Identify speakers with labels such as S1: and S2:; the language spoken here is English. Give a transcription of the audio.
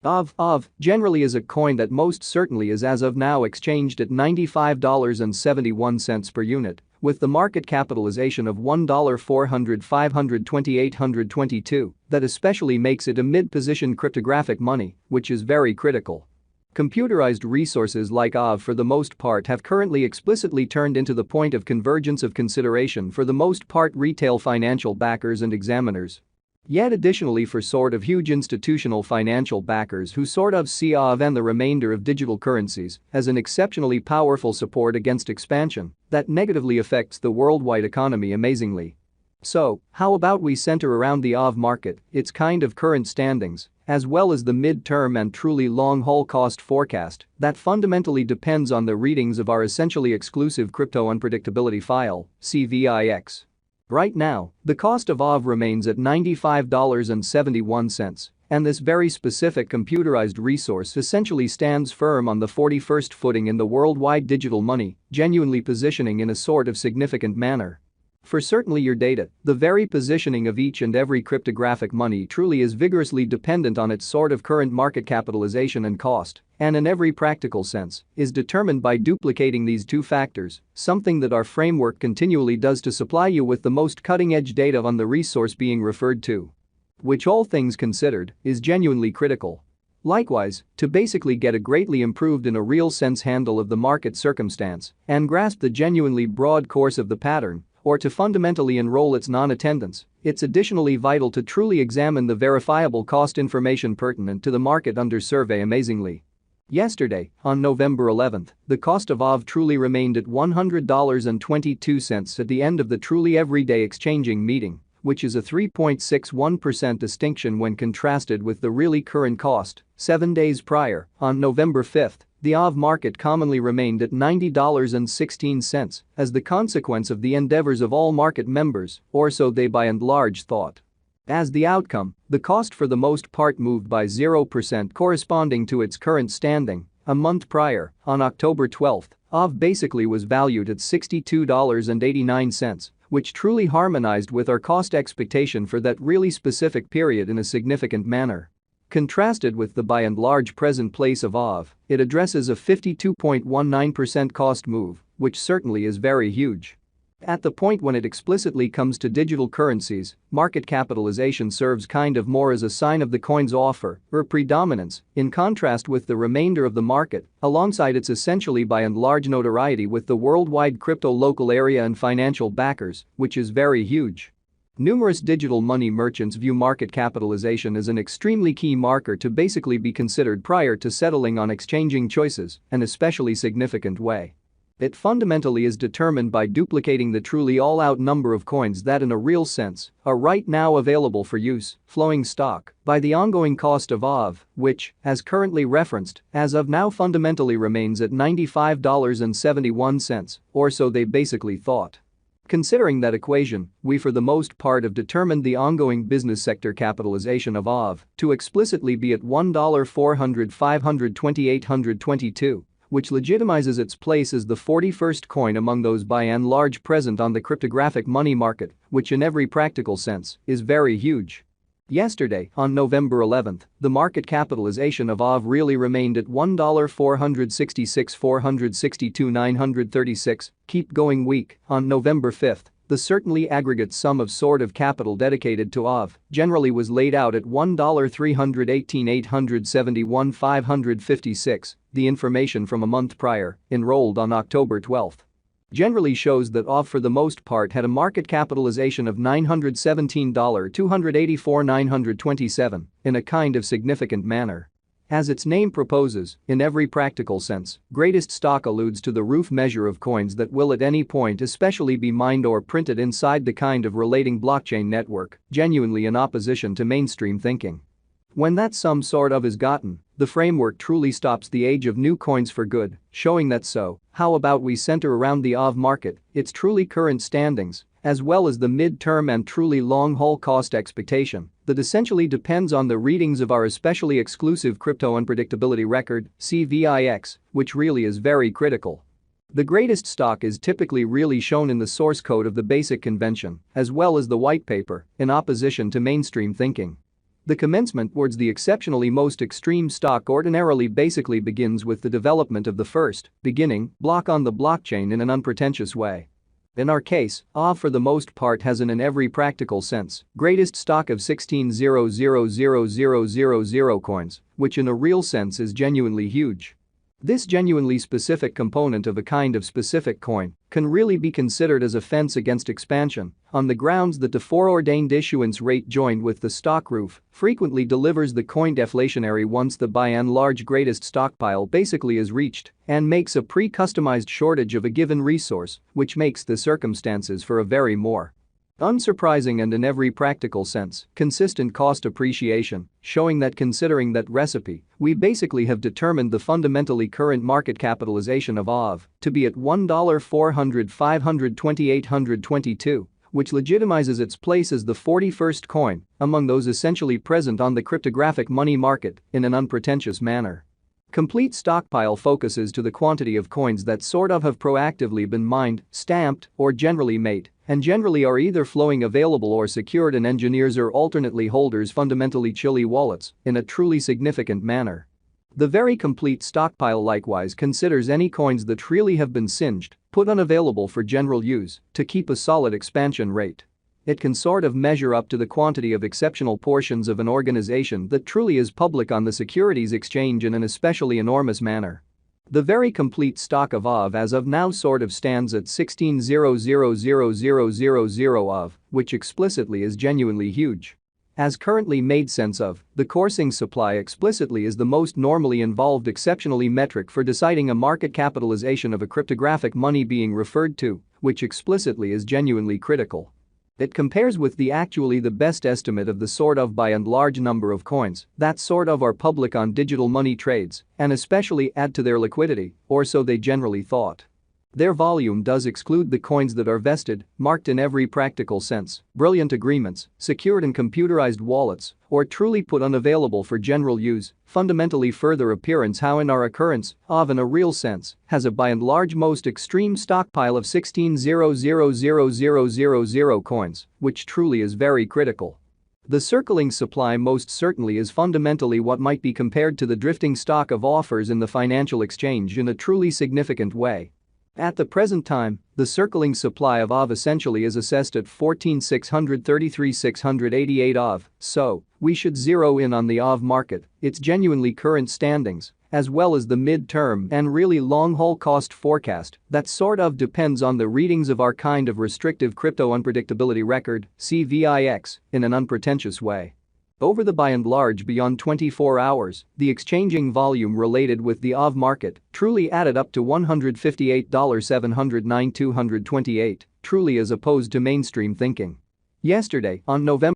S1: Aave generally is a coin that most certainly is as of now exchanged at $95.71 per unit, with the market capitalization of $1 400 528 that especially makes it a mid-position cryptographic money, which is very critical. Computerized resources like Aave for the most part have currently explicitly turned into the point of convergence of consideration for the most part retail financial backers and examiners. Yet additionally for sort of huge institutional financial backers who sort of see Aave and the remainder of digital currencies as an exceptionally powerful support against expansion that negatively affects the worldwide economy amazingly. So, how about we center around the Aave market, its kind of current standings, as well as the mid-term and truly long-haul cost forecast that fundamentally depends on the readings of our essentially exclusive crypto unpredictability file, CVIX. Right now, the cost of Aave remains at $95.71, and this very specific computerized resource essentially stands firm on the 41st footing in the worldwide digital money, genuinely positioning in a sort of significant manner. For certainly your data, the very positioning of each and every cryptographic money truly is vigorously dependent on its sort of current market capitalization and cost, and in every practical sense, is determined by duplicating these two factors, something that our framework continually does to supply you with the most cutting-edge data on the resource being referred to. Which all things considered, is genuinely critical. Likewise, to basically get a greatly improved in a real sense handle of the market circumstance and grasp the genuinely broad course of the pattern, or to fundamentally enroll its non-attendance, it's additionally vital to truly examine the verifiable cost information pertinent to the market under survey amazingly. Yesterday, on November 11, the cost of Aave truly remained at $100.22 at the end of the truly everyday exchanging meeting, which is a 3.61% distinction when contrasted with the really current cost. 7 days prior, on November 5, the Aave market commonly remained at $90.16 as the consequence of the endeavors of all market members, or so they by and large thought. As the outcome, the cost for the most part moved by 0% corresponding to its current standing. A month prior, on October 12, Aave basically was valued at $62.89, which truly harmonized with our cost expectation for that really specific period in a significant manner. Contrasted with the by and large present place of Aave, it addresses a 52.19% cost move, which certainly is very huge. At the point when it explicitly comes to digital currencies, market capitalization serves kind of more as a sign of the coin's offer or predominance, in contrast with the remainder of the market, alongside its essentially by and large notoriety with the worldwide crypto local area and financial backers, which is very huge. Numerous digital money merchants view market capitalization as an extremely key marker to basically be considered prior to settling on exchanging choices, an especially significant way. It fundamentally is determined by duplicating the truly all-out number of coins that in a real sense are right now available for use, flowing stock, by the ongoing cost of Aave, which, as currently referenced, as of now fundamentally remains at $95.71, or so they basically thought. Considering that equation, we for the most part have determined the ongoing business sector capitalization of Aave to explicitly be at $1 400 528 which legitimizes its place as the 41st coin among those by and large present on the cryptographic money market, which in every practical sense is very huge. Yesterday, on November 11, the market capitalization of Aave really remained at $1 466 462 936, keep going weak. On November 5, the certainly aggregate sum of sort of capital dedicated to Aave generally was laid out at $1 318 871 556, the information from a month prior, enrolled on October 12. Generally shows that Aave for the most part had a market capitalization of $917 284 927 in a kind of significant manner. As its name proposes, in every practical sense, greatest stock alludes to the roof measure of coins that will at any point especially be mined or printed inside the kind of relating blockchain network, genuinely in opposition to mainstream thinking. When that sum sort of is gotten, the framework truly stops the age of new coins for good, showing that so, how about we center around the Aave market, its truly current standings, as well as the mid-term and truly long-haul cost expectation that essentially depends on the readings of our especially exclusive crypto unpredictability record, CVIX, which really is very critical. The greatest stock is typically really shown in the source code of the basic convention, as well as the white paper, in opposition to mainstream thinking. The commencement towards the exceptionally most extreme stock ordinarily basically begins with the development of the first, beginning, block on the blockchain in an unpretentious way. In our case, Aave for the most part has in every practical sense, greatest stock of 16,000,000 coins, which in a real sense is genuinely huge. This genuinely specific component of a kind of specific coin can really be considered as a fence against expansion on the grounds that the foreordained issuance rate joined with the stock roof frequently delivers the coin deflationary once the by and large greatest stockpile basically is reached and makes a pre-customized shortage of a given resource, which makes the circumstances for a very more unsurprising and in every practical sense, consistent cost appreciation, showing that considering that recipe, we basically have determined the fundamentally current market capitalization of Aave to be at $1,400,528,22, which legitimizes its place as the 41st coin among those essentially present on the cryptographic money market in an unpretentious manner. Complete stockpile focuses to the quantity of coins that sort of have proactively been mined, stamped, or generally made, and generally are either flowing available or secured in engineers or alternately holders' fundamentally chilly wallets in a truly significant manner. The very complete stockpile likewise considers any coins that really have been singed, put unavailable for general use, to keep a solid expansion rate. It can sort of measure up to the quantity of exceptional portions of an organization that truly is public on the securities exchange in an especially enormous manner. The very complete stock of Aave as of now sort of stands at 16,000,000 of, which explicitly is genuinely huge. As currently made sense of, the coursing supply explicitly is the most normally involved exceptionally metric for deciding a market capitalization of a cryptographic money being referred to, which explicitly is genuinely critical. It compares with the actually the best estimate of the sort of by and large number of coins that sort of are public on digital money trades and especially add to their liquidity, or so they generally thought. Their volume does exclude the coins that are vested, marked in every practical sense, brilliant agreements, secured in computerized wallets, or truly put unavailable for general use, fundamentally further appearance how in our occurrence, Aave in a real sense, has a by and large most extreme stockpile of 16,000,000 coins, which truly is very critical. The circling supply most certainly is fundamentally what might be compared to the drifting stock of offers in the financial exchange in a truly significant way. At the present time, the circling supply of Aave essentially is assessed at 14,633,688 Aave, so we should zero in on the Aave market, its genuinely current standings, as well as the mid-term and really long-haul cost forecast that sort of depends on the readings of our kind of restrictive crypto unpredictability record, CVIX, in an unpretentious way. Over the by and large beyond 24 hours, the exchanging volume related with the Aave market truly added up to $158,709,228, truly as opposed to mainstream thinking. Yesterday, on November